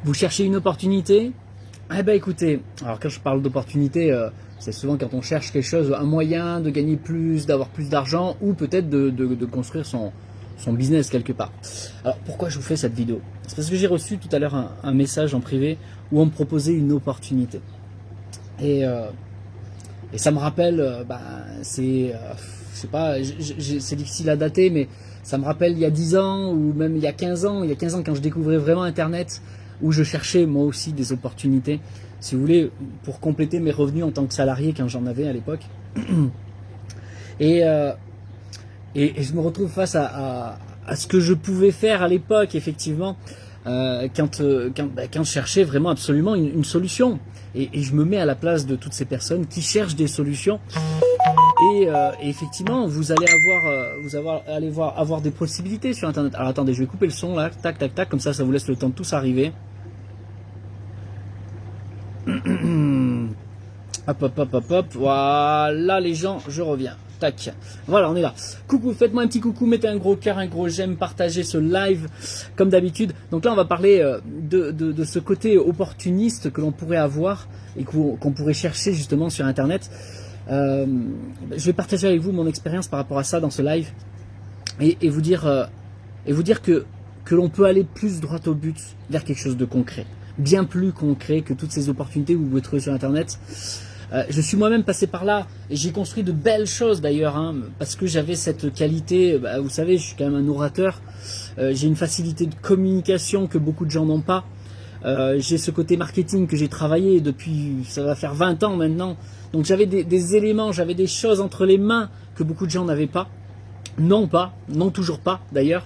Vous cherchez une opportunité? Eh ben écoutez, alors quand je parle d'opportunité, c'est souvent quand on cherche quelque chose, un moyen de gagner plus, d'avoir plus d'argent ou peut-être de construire son business quelque part. Alors pourquoi je vous fais cette vidéo? C'est parce que j'ai reçu tout à l'heure un message en privé où on me proposait une opportunité. Et ça me rappelle, je sais pas, c'est difficile à dater, mais ça me rappelle il y a 10 ans ou même il y a 15 ans, quand je découvrais vraiment Internet, où je cherchais moi aussi des opportunités, si vous voulez, pour compléter mes revenus en tant que salarié quand j'en avais à l'époque. Et je me retrouve face à ce que je pouvais faire à l'époque, effectivement, quand je cherchais vraiment absolument une solution. Et je me mets à la place de toutes ces personnes qui cherchent des solutions. Et effectivement, vous allez avoir des possibilités sur Internet. Alors attendez, je vais couper le son là, tac, tac, tac, comme ça vous laisse le temps de tous arriver. Hop, hop, hop, hop, hop, voilà les gens, je reviens. Tac, voilà, on est là. Coucou, faites-moi un petit coucou, mettez un gros cœur, un gros j'aime, partagez ce live comme d'habitude. Donc là, on va parler de ce côté opportuniste que l'on pourrait avoir et qu'on pourrait chercher justement sur Internet. Je vais partager avec vous mon expérience par rapport à ça dans ce live et vous dire que l'on peut aller plus droit au but vers quelque chose de concret, bien plus concret que toutes ces opportunités que vous pouvez trouver sur Internet. Je suis moi-même passé par là et j'ai construit de belles choses d'ailleurs, hein, parce que j'avais cette qualité, vous savez, je suis quand même un orateur, j'ai une facilité de communication que beaucoup de gens n'ont pas. J'ai ce côté marketing que j'ai travaillé depuis, ça va faire 20 ans maintenant. Donc j'avais des éléments, j'avais des choses entre les mains que beaucoup de gens n'avaient pas. Non, toujours pas d'ailleurs.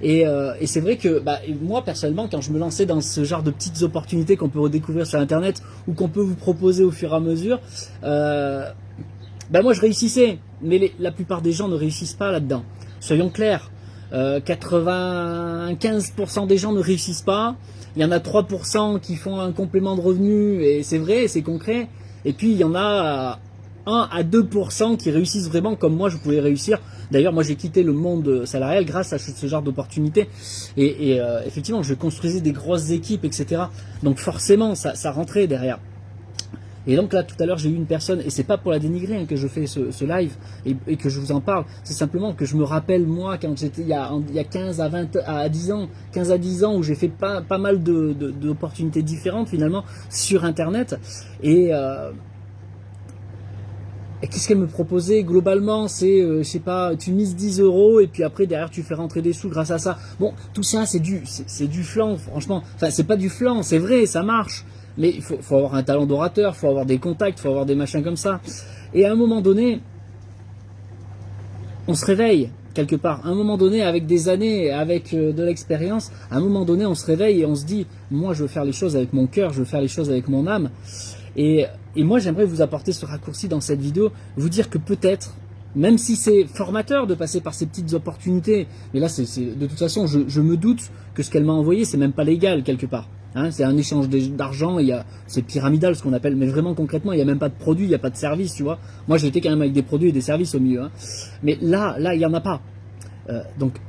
Et c'est vrai que moi personnellement, quand je me lançais dans ce genre de petites opportunités qu'on peut redécouvrir sur Internet ou qu'on peut vous proposer au fur et à mesure, moi je réussissais. Mais la plupart des gens ne réussissent pas là-dedans. Soyons clairs, 95% des gens ne réussissent pas. Il y en a 3% qui font un complément de revenu, et c'est vrai, c'est concret. Et puis il y en a 1 à 2% qui réussissent vraiment comme moi je pouvais réussir. D'ailleurs, moi j'ai quitté le monde salarial grâce à ce genre d'opportunités. Et effectivement, je construisais des grosses équipes, etc. Donc forcément, ça rentrait derrière. Et donc là, tout à l'heure, j'ai eu une personne, et c'est pas pour la dénigrer que je fais ce live et que je vous en parle, c'est simplement que je me rappelle, moi, quand j'étais il y a 15 à 10 ans, où j'ai fait pas mal d'opportunités différentes, finalement, sur Internet. Et qu'est-ce qu'elle me proposait globalement? C'est, je sais pas, tu mises 10 € et puis après derrière tu fais rentrer des sous grâce à ça. Bon, tout ça c'est du flan, franchement. Enfin, c'est pas du flan, c'est vrai, ça marche. Mais il faut avoir un talent d'orateur, il faut avoir des contacts, il faut avoir des machins comme ça. Et à un moment donné, on se réveille quelque part. À un moment donné, avec des années, avec de l'expérience, à un moment donné, on se réveille et on se dit, moi je veux faire les choses avec mon cœur, je veux faire les choses avec mon âme. Et moi, j'aimerais vous apporter ce raccourci dans cette vidéo, vous dire que peut-être, même si c'est formateur de passer par ces petites opportunités, mais là, de toute façon, je me doute que ce qu'elle m'a envoyé, c'est même pas légal quelque part. Hein, c'est un échange d'argent, c'est pyramidal ce qu'on appelle, mais vraiment concrètement, il n'y a même pas de produit, il n'y a pas de service, tu vois. Moi, j'ai été quand même avec des produits et des services au milieu. Hein. Mais là, il n'y en a pas. Donc,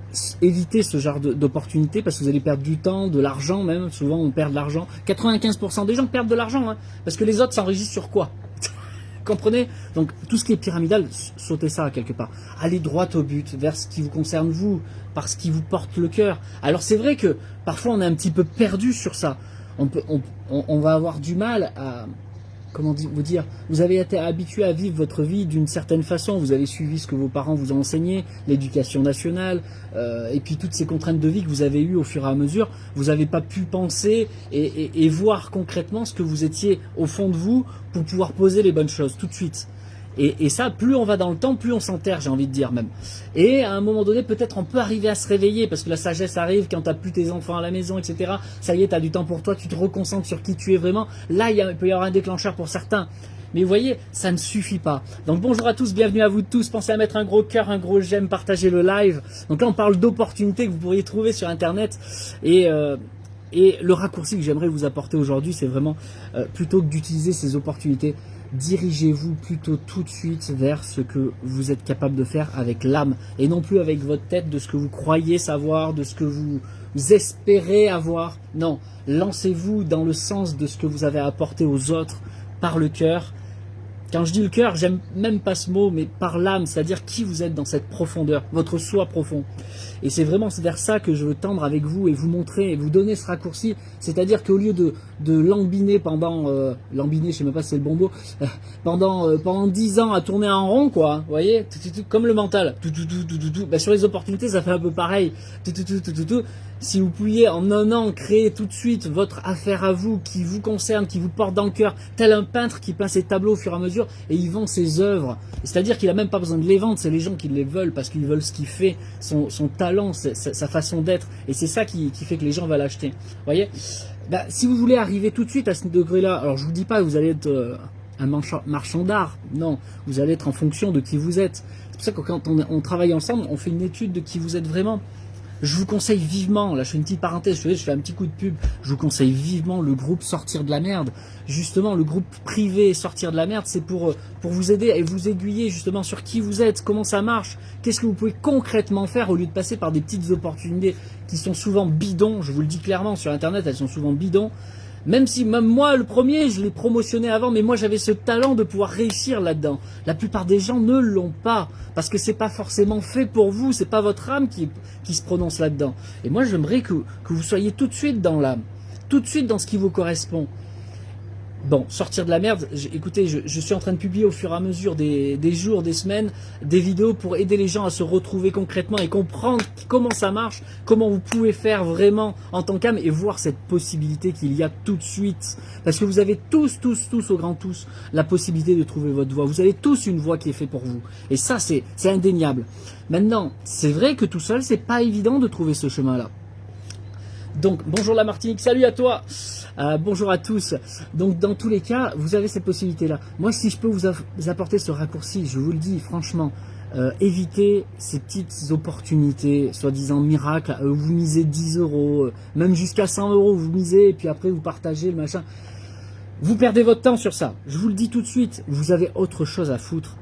évitez ce genre d'opportunité parce que vous allez perdre du temps, de l'argent même. Souvent, on perd de l'argent. 95% des gens perdent de l'argent, hein, parce que les autres s'enregistrent sur quoi? Comprenez? Donc, tout ce qui est pyramidal, sautez ça quelque part. Allez droit au but, vers ce qui vous concerne vous, par ce qui vous porte le cœur. Alors, c'est vrai que parfois, on est un petit peu perdu sur ça. On va avoir du mal à... Comment vous dire, vous avez été habitué à vivre votre vie d'une certaine façon, vous avez suivi ce que vos parents vous ont enseigné, l'éducation nationale, et puis toutes ces contraintes de vie que vous avez eues au fur et à mesure, vous n'avez pas pu penser et voir concrètement ce que vous étiez au fond de vous pour pouvoir poser les bonnes choses tout de suite. Et ça, plus on va dans le temps, plus on s'enterre, j'ai envie de dire même. Et à un moment donné, peut-être on peut arriver à se réveiller, parce que la sagesse arrive quand tu n'as plus tes enfants à la maison, etc. Ça y est, tu as du temps pour toi, tu te reconcentres sur qui tu es vraiment. Là, il peut y avoir un déclencheur pour certains. Mais vous voyez, ça ne suffit pas. Donc bonjour à tous, bienvenue à vous tous. Pensez à mettre un gros cœur, un gros j'aime, partagez le live. Donc là, on parle d'opportunités que vous pourriez trouver sur Internet. Et le raccourci que j'aimerais vous apporter aujourd'hui, c'est vraiment, plutôt que d'utiliser ces opportunités, dirigez-vous plutôt tout de suite vers ce que vous êtes capable de faire avec l'âme et non plus avec votre tête, de ce que vous croyez savoir, de ce que vous espérez avoir. Non, lancez-vous dans le sens de ce que vous avez apporté aux autres par le cœur. Quand je dis le cœur, j'aime même pas ce mot, mais par l'âme, c'est-à-dire qui vous êtes dans cette profondeur, votre soi profond. Et c'est vraiment vers ça que je veux tendre avec vous et vous montrer et vous donner ce raccourci. C'est-à-dire qu'au lieu de lambiner pendant, lambiner, je sais même pas si c'est le bon mot, pendant 10 ans à tourner en rond, quoi, vous voyez, comme le mental, bah, sur les opportunités, ça fait un peu pareil, si vous pouviez en un an créer tout de suite votre affaire à vous, qui vous concerne, qui vous porte dans le cœur, tel un peintre qui peint ses tableaux au fur et à mesure et il vend ses œuvres. C'est-à-dire qu'il n'a même pas besoin de les vendre, c'est les gens qui les veulent parce qu'ils veulent ce qu'il fait, son talent, sa façon d'être. Et c'est ça qui fait que les gens veulent l'acheter. Vous voyez, bah, si vous voulez arriver tout de suite à ce degré-là, alors je vous dis pas que vous allez être un marchand d'art, non, vous allez être en fonction de qui vous êtes. C'est pour ça que quand on travaille ensemble, on fait une étude de qui vous êtes vraiment. Je vous conseille vivement, là je fais une petite parenthèse, je fais un petit coup de pub, je vous conseille vivement le groupe Sortir de la Merde. Justement, le groupe privé Sortir de la Merde, c'est pour vous aider et vous aiguiller justement sur qui vous êtes, comment ça marche, qu'est-ce que vous pouvez concrètement faire au lieu de passer par des petites opportunités qui sont souvent bidons, je vous le dis clairement, sur Internet, elles sont souvent bidons. Même si, même moi, le premier, je l'ai promotionné avant, mais moi, j'avais ce talent de pouvoir réussir là-dedans. La plupart des gens ne l'ont pas, parce que c'est pas forcément fait pour vous, c'est pas votre âme qui se prononce là-dedans. Et moi, j'aimerais que vous soyez tout de suite dans l'âme, tout de suite dans ce qui vous correspond. Bon, sortir de la merde, écoutez, je suis en train de publier au fur et à mesure des jours, des semaines, des vidéos pour aider les gens à se retrouver concrètement et comprendre comment ça marche, comment vous pouvez faire vraiment en tant qu'âme et voir cette possibilité qu'il y a tout de suite. Parce que vous avez tous, au grand tous, la possibilité de trouver votre voie. Vous avez tous une voie qui est faite pour vous. Et ça, c'est indéniable. Maintenant, c'est vrai que tout seul, c'est pas évident de trouver ce chemin-là. Donc, bonjour la Martinique, salut à toi, bonjour à tous. Donc, dans tous les cas, vous avez cette possibilité-là. Moi, si je peux vous apporter ce raccourci, je vous le dis franchement, évitez ces petites opportunités, soi-disant miracles, vous misez 10 €, même jusqu'à 100 €, vous misez, et puis après vous partagez le machin. Vous perdez votre temps sur ça, je vous le dis tout de suite, vous avez autre chose à foutre.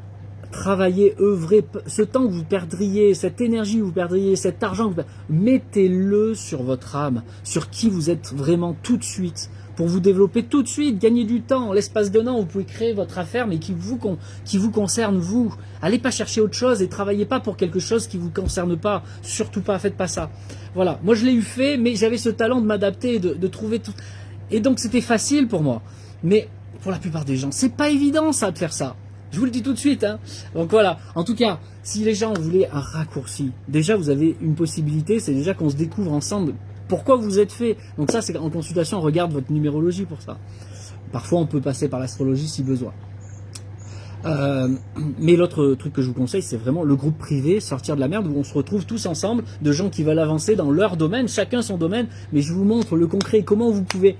Travaillez, œuvrez, ce temps que vous perdriez, cette énergie que vous perdriez, cet argent, mettez-le sur votre âme, sur qui vous êtes vraiment tout de suite, pour vous développer tout de suite, gagner du temps. En l'espace d'un an, vous pouvez créer votre affaire, mais qui vous concerne vous. Allez pas chercher autre chose et travaillez pas pour quelque chose qui vous concerne pas. Surtout pas, faites pas ça. Voilà, moi je l'ai eu fait, mais j'avais ce talent de m'adapter, de trouver tout. Et donc c'était facile pour moi. Mais pour la plupart des gens, c'est pas évident ça de faire ça. Je vous le dis tout de suite, hein. Donc voilà, en tout cas, si les gens voulaient un raccourci, déjà vous avez une possibilité, c'est déjà qu'on se découvre ensemble pourquoi vous êtes fait. Donc ça, c'est en consultation, on regarde votre numérologie pour ça. Parfois, on peut passer par l'astrologie si besoin. Mais l'autre truc que je vous conseille, c'est vraiment le groupe privé, Sortir de la Merde, où on se retrouve tous ensemble, de gens qui veulent avancer dans leur domaine, chacun son domaine, mais je vous montre le concret, comment vous pouvez...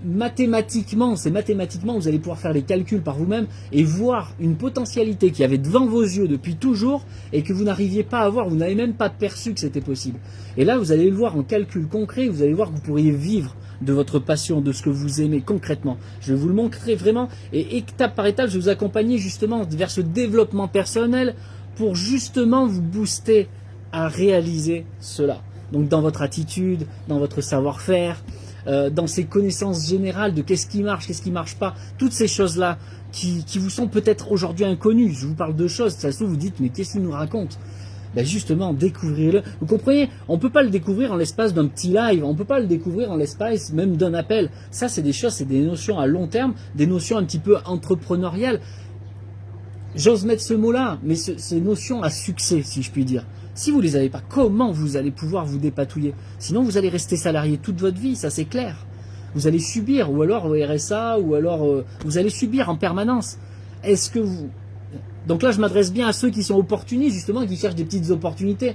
mathématiquement, vous allez pouvoir faire les calculs par vous-même et voir une potentialité qui avait devant vos yeux depuis toujours et que vous n'arriviez pas à voir, vous n'avez même pas perçu que c'était possible. Et là, vous allez le voir en calcul concret, vous allez voir que vous pourriez vivre de votre passion, de ce que vous aimez concrètement. Je vais vous le montrer vraiment et étape par étape, je vais vous accompagner justement vers ce développement personnel pour justement vous booster à réaliser cela. Donc dans votre attitude, dans votre savoir-faire, dans ces connaissances générales de qu'est-ce qui marche pas, toutes ces choses-là qui vous sont peut-être aujourd'hui inconnues. Je vous parle de choses, ça se trouve vous dites mais qu'est-ce qu'il nous raconte? Ben justement, découvrez-le. Vous comprenez, on ne peut pas le découvrir en l'espace d'un petit live, on ne peut pas le découvrir en l'espace même d'un appel. Ça, c'est des choses, c'est des notions à long terme, des notions un petit peu entrepreneuriales. J'ose mettre ce mot-là, mais ces notions à succès, si je puis dire. Si vous ne les avez pas, comment vous allez pouvoir vous dépatouiller? Sinon, vous allez rester salarié toute votre vie, ça c'est clair. Vous allez subir, ou alors au RSA, ou alors vous allez subir en permanence. Est-ce que vous... Donc là, je m'adresse bien à ceux qui sont opportunistes, justement, qui cherchent des petites opportunités.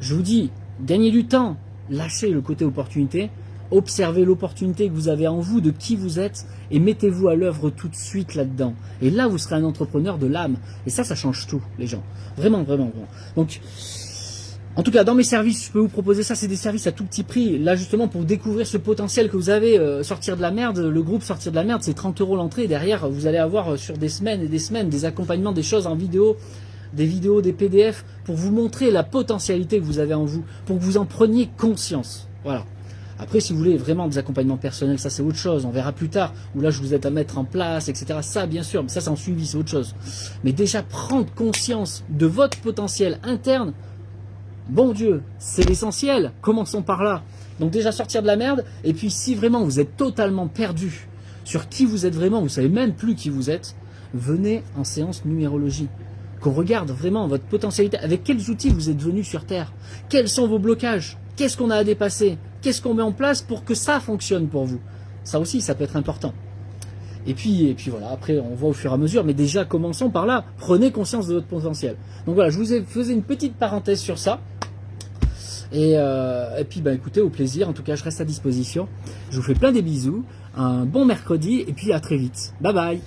Je vous dis, gagnez du temps, lâchez le côté opportunité, observez l'opportunité que vous avez en vous, de qui vous êtes, et mettez-vous à l'œuvre tout de suite là-dedans. Et là, vous serez un entrepreneur de l'âme. Et ça change tout, les gens. Vraiment, vraiment, vraiment. Donc, en tout cas, dans mes services, je peux vous proposer ça, c'est des services à tout petit prix. Là, justement, pour découvrir ce potentiel que vous avez, Sortir de la Merde, le groupe Sortir de la Merde, c'est 30 € l'entrée. Derrière, vous allez avoir sur des semaines et des semaines des accompagnements, des choses en vidéo, des vidéos, des PDF pour vous montrer la potentialité que vous avez en vous, pour que vous en preniez conscience. Voilà. Après, si vous voulez vraiment des accompagnements personnels, ça c'est autre chose, on verra plus tard, où là je vous aide à mettre en place, etc. Ça bien sûr, mais ça c'est en suivi, c'est autre chose. Mais déjà prendre conscience de votre potentiel interne, bon Dieu, c'est l'essentiel, commençons par là. Donc déjà sortir de la merde, et puis si vraiment vous êtes totalement perdu sur qui vous êtes vraiment, vous savez même plus qui vous êtes, venez en séance numérologie. Qu'on regarde vraiment votre potentialité, avec quels outils vous êtes venu sur Terre, quels sont vos blocages, qu'est-ce qu'on a à dépasser, qu'est-ce qu'on met en place pour que ça fonctionne pour vous. Ça aussi, ça peut être important. Et puis voilà, après on voit au fur et à mesure, mais déjà commençons par là, prenez conscience de votre potentiel. Donc voilà, je vous ai fait une petite parenthèse sur ça. Et puis écoutez, au plaisir, en tout cas je reste à disposition. Je vous fais plein des bisous, un bon mercredi et puis à très vite. Bye bye.